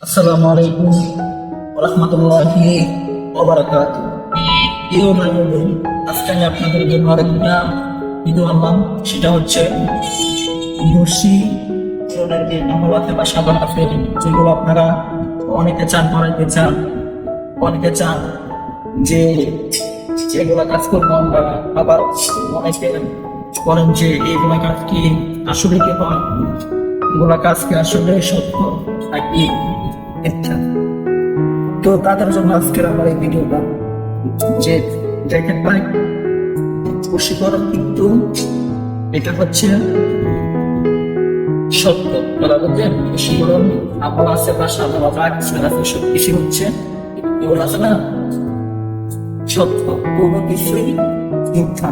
আসসালামু আলাইকুম রহমতুল্লাহি ওবারাকাতুহু। প্রিয় ভাই বোন, আজকে আমি আপনাদের জন্য আরেকটা ভিডিও আনলাম। সেটা হচ্ছে বসি ধরনের যে আমল আছে বা সাধন আছে, যেগুলো আপনারা অনেকে চান করাইতে চান, অনেকে চান যে যেগুলো কাজ করবো আমরা, আবার অনেকে বলেন যে এইগুলা কাজ কি আসলে কি হয়, এগুলা কাজ কি আসলে সত্য নাকি মিথ্যা। তো তাদের জন্য আজকের আমার এই ভিডিওটা, যে দেখেন ভাই, বশীকরণ কিন্তু এটা হচ্ছে সত্য। বলা বলতে বশীকরণ আমল আছে বা সাধন আছে, সব কিছু হচ্ছে এগুলো আছে না সত্য, কোনো কিছুই মিথ্যা।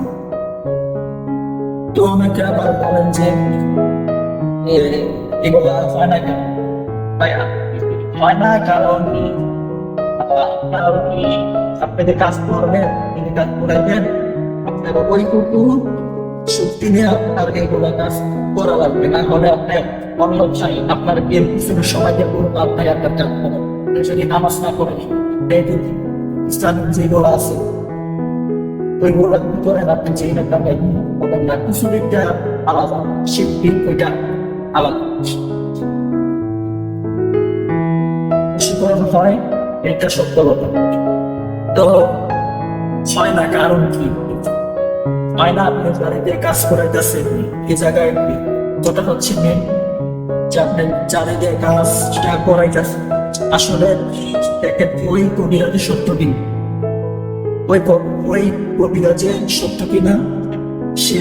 তো অনেকে আবার বলেন যে এগুলো হয় না কেন, ভাইয়া হয় না কারণ আপনি যে কাজ করবেন, তিনি কাজ করাইবেন, আপনার ওইটুকু শক্তি নিয়ে আপনার এইগুলো কাজ করা লাগবে। না হলে আপনার অন্য আপনার এর পিছনে সময় দিয়ে করবো, আপনার একটা কাজ করবেন। যদি নামাজ না করে ইসলামিক যেগুলো আছে ওইগুলো করেন, আপনি যে একটা পাবেন না, কিছু দিকটা আলাদা, শিল্পী ওইটা আলাদা হয়, এটা সত্য কথা। তো হয় না কারণ কি হয় না, আপনি বাড়িতে কাজ করাইতেছেন, এই জায়গায় যেটা হচ্ছে মেন যে আপনি চারিদিকে কাজটা করাইতেছেন, আসলে দেখেন ওই কবিরাজের সত্য কি, ওই কবিরাজের সত্য কিনা, সে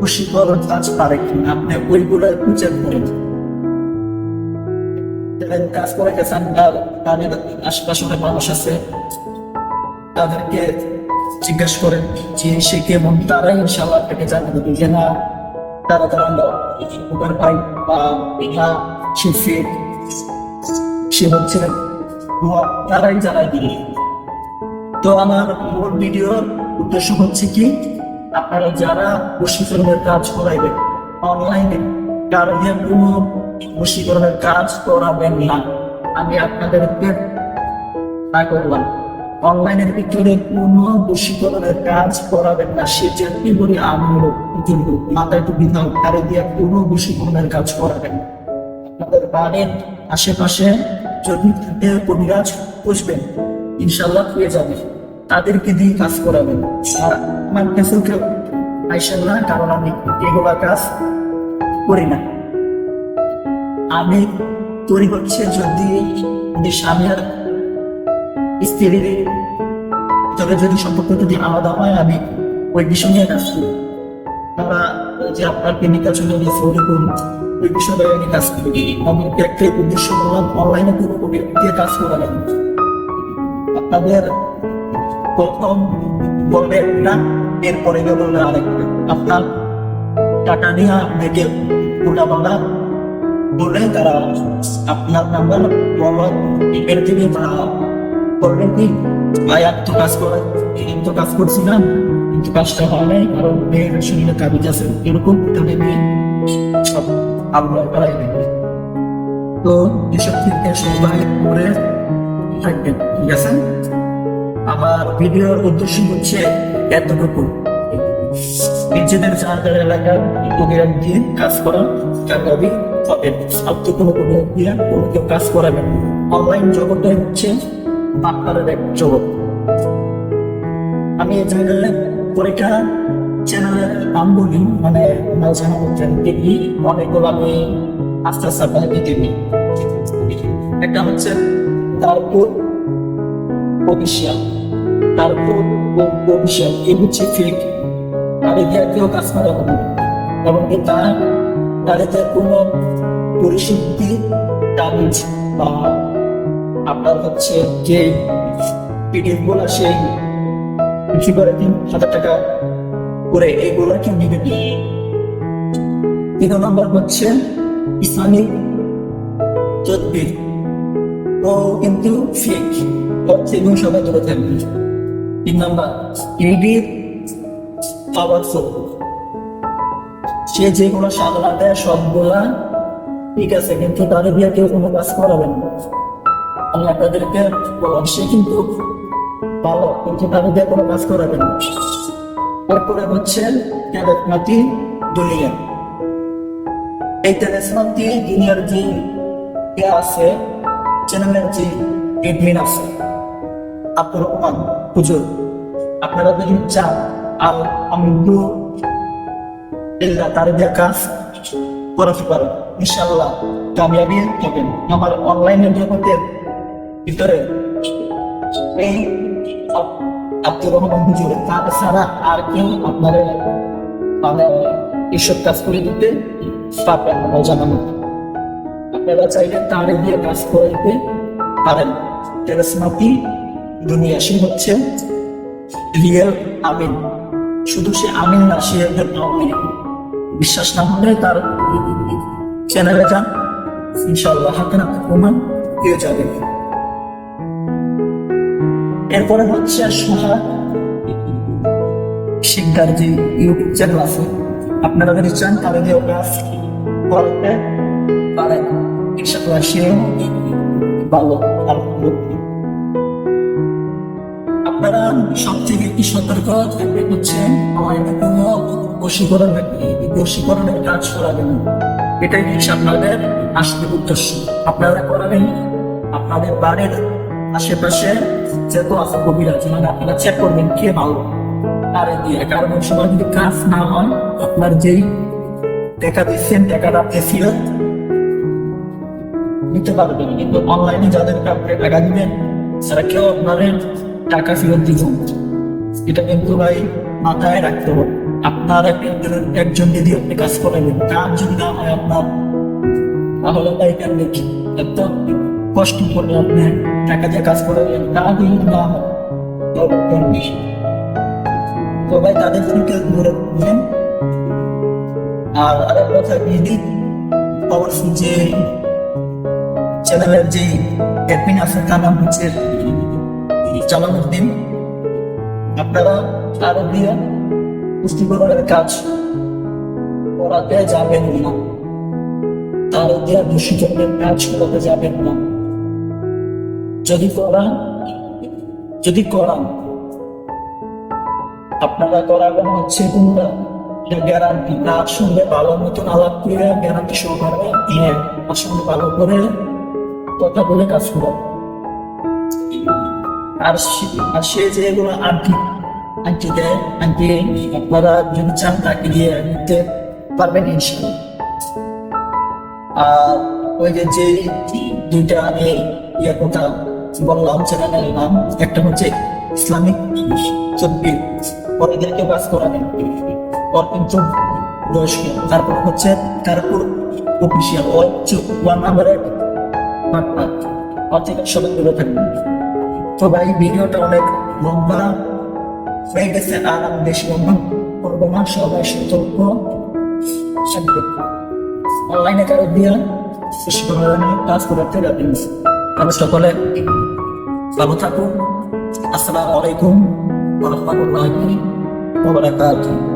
বশীকরণ কাজ পারে কিনা, আপনি ওইগুলো খুঁজে করেন। কাজ করে গেছেন, তাদের আশপাশে অনেক মানুষ আছে, তাদেরকে জিজ্ঞাসা করেন যে সে কেমন, তারা ইনশাআল্লাহ আপনাকে জানিয়ে দেবে যে না তারা উপকার পায় বা সে ফেক, সে হচ্ছে তারাই জানাই দিবে। তো আমার মূল ভিডিওর উদ্দেশ্য হচ্ছে কি, আপনারা যারা বশীকরণের কাজ করাইবেন অনলাইনে, কারো দিয়ে কোনো বশীকরণের কাজ করাবেন না। আমি আপনাদেরকে না করলাম, অনলাইনের ভিতরে কোনো বশীকরণের কাজ করাবেন না। সে যেমনি করি আমল কিন্তু মাথায় টুপি দাও, কারো দিয়ে কোনো বশীকরণের কাজ করাবেন না। আপনাদের বাড়ির আশেপাশে যদি কবিরাজ বসবেন, ইনশাল্লাহ পেয়ে যাবে, তাদেরকে দিয়ে কাজ করাবেন। আর আমার কাছেও কেউ আইসেন না, কারণ আমি এগুলা কাজ করি না। আমি তৈরি হচ্ছে যদি স্বামী আর স্ত্রীর ভিতরে যদি সম্পর্ক যদি আলাদা হয়, আমি ওই বিষয় নিয়ে কাজ করি। তারা যে আপনার প্রেমিকা চলে গেছে ওরকম ওই বিষয়ে আমি কাজ করি। আমি একটা উদ্দেশ্য বললাম, অনলাইনে কোনো কবি দিয়ে কাজ করা লাগে। আপনাদের প্রথম বলবে একটা, এরপরে বলবে আরেকটা। আপনার টাকা নিয়ে আপনাকে উল্টাপাল্টা বলে তারা আপনার নাম্বার পেমেন্ট দিবে বা করবেন কি ভাই আর তো কাজ করে, তো কাজ করছিলাম কিন্তু কাজটা হয় নাই, কারণ মেয়ের শরীরে কাবিজ আছে, এরকম তাদের সব আবহাওয়া করাই দেবে। তো এসব থেকে সবাই করে থাকবেন, ঠিক আছে। আমার ভিডিওর উদ্দেশ্য হচ্ছে এতটুকু, নিজেদের যাদের এলাকার কবিরাজ দিয়ে কাজ করা কাকাবি হবে, সাধ্য কোনো কবিরাজ দিয়ে কোনো কেউ কাজ করাবেন। অনলাইন জগতে হচ্ছে বাক্তারের এক জগৎ। আমি এই জায়গায় পরীক্ষা চ্যানেলের নাম বলি, মানে দেখি অনেকগুলো আমি আস্তে আস্তে আপনাকে দেখি। একটা হচ্ছে তারপর অফিসিয়াল, তারপর অফিসিয়াল, এই হচ্ছে ফেক। তাদের কেউ কাজ করা হবে না, এমনকি তাদের কোনো পরিশুদ্ধি তাবিজ বা আপনার হচ্ছে যে পিডিএফ গুলো সেই কি করে 3,000 টাকা করে এইগুলো কেউ নিবে। 3 নম্বর হচ্ছে ইসলামিক তদবির, ও কিন্তু ফেক, সেগুলো সবাই ধরে থাকবে। 3 নম্বর ইডির পাওয়ারফুল, সে যেগুলো সাধনা দেয় সবগুলা ঠিক আছে, কিন্তু তাদের দিয়ে কেউ কোনো কাজ করাবেন না। আমি আপনাদেরকে বললাম সে কিন্তু ভালো, কিন্তু তাদের দিয়ে কোনো কাজ করাবেন না। তারপরে হচ্ছে তেলেসমাতি দুনিয়া। এই তেলেসমাতি দুনিয়ার যে আছে, চ্যানেলের যে এডমিন আছে আব্দুর রহমান হুজুর, আপনারা যদি চান আর আলহামদুলিল্লাহ তার দিয়ে কাজ করাতে পারেন, ইনশাআল্লাহ কামিয়াবি হবেন। আমার অনলাইনের জগতের ভিতরে এই আব্দুর রহমান হুজুর ছাড়া আর কেউ আপনারা মানে এইসব কাজ করে দিতে পারবেন না জানানো। আপনারা চাইলে তার দিয়ে কাজ করে দিতে পারেন। তেলেসমাতি দুনিয়া, সে হচ্ছে রিয়েল আমিন। শুধু সে আমিন না, সে একজন আমিন। বিশ্বাস না হলে তার চ্যানেলে যান, ইনশাআল্লাহ হাতে নাতে প্রমাণ পেয়ে যাবেন। এরপরে হচ্ছে সোহাগ শিকদার যে ইউটিউব চ্যানেল আছে, আপনারা যদি চান তাহলে দিয়ে কাজ করতে পারেন, ইনশাআল্লাহ সেও ভালো। আপনারা সব থেকে একটি সতর্ক থাকবেন হচ্ছে অনলাইনে কোনো বশীকরণের কাজ করাবেন। এটাই হচ্ছে আপনাদের আসলে উদ্দেশ্য। আপনারা করাবেন আপনাদের বাড়ির আশেপাশে যত আছে কবিরাজ, মানে আপনারা চেক করবেন কে ভালো তারে দিয়ে। কারণ সময় যদি কাজ না হয়, আপনার যেই টাকা দিচ্ছেন টাকাটা আপনি ফেরত নিতে পারবেন, কিন্তু অনলাইনে যাদেরকে আপনি টাকা দিবেন তারা কেউ আপনাদের টাকা ফেরত দিব। এটা কিন্তু ভাই মাথায় রাখতে হবে। আপনার একজন যদি আপনি কাজ করাবেন, কাজ যদি না হয় আপনার, তাহলে তাই কেন এত কষ্ট করে আপনি টাকা দিয়ে কাজ করাবেন, কাজ যদি না হয় তো ভাই তাদের থেকে দূরে থাকবেন। আর আরেক কথা বিধি অবশ্যই যে চ্যানেলের যে অ্যাডমিন আছে তার নাম হচ্ছে জালালউদ্দিন। আপনারা আরো দিয়ে পুষ্টিকরণের কাজ করাতে যাবেন না, তার দিয়ে দূষিতনের কাজ করাতে যাবেন না। যদি করান আপনারা করাবেন হচ্ছে কোনটা গ্যারান্টি, তার সঙ্গে ভালো মতন আলাপ করে গ্যারান্টি সহকারে তার সঙ্গে ভালো করে কথা বলে কাজ করান। আর সে যেগুলো আন্টি দেয়, আন্টি আপনারা যদি চান তাকে দিয়ে নিতে পারবেন ইনশাআল্লাহ। আর ওই যে দুইটা আমি কথা বললাম চ্যানেলের নাম, একটা হচ্ছে ইসলামিক 24, পরেদেরকে কাজ করাবেন ওর কিন্তু বয়স্ক। তারপর হচ্ছে তারপর অফিসিয়াল ওয়ান নাম্বারের থেকে সবাই দূরে থাকবেন। তো ভাই ভিডিওটা অনেক লম্বা হয়ে গেছে, আর আমি বেশি লম্বা করবো না। সবাই সতর্ক থাকবেন, অনলাইনে কারো দিয়ে কাজ করাতে যাবেন। আমি সকলে ভালো থাকুন। আসসালামু আলাইকুম ওয়া রাহমাতুল্লাহি ওয়া বারাকাতুহু।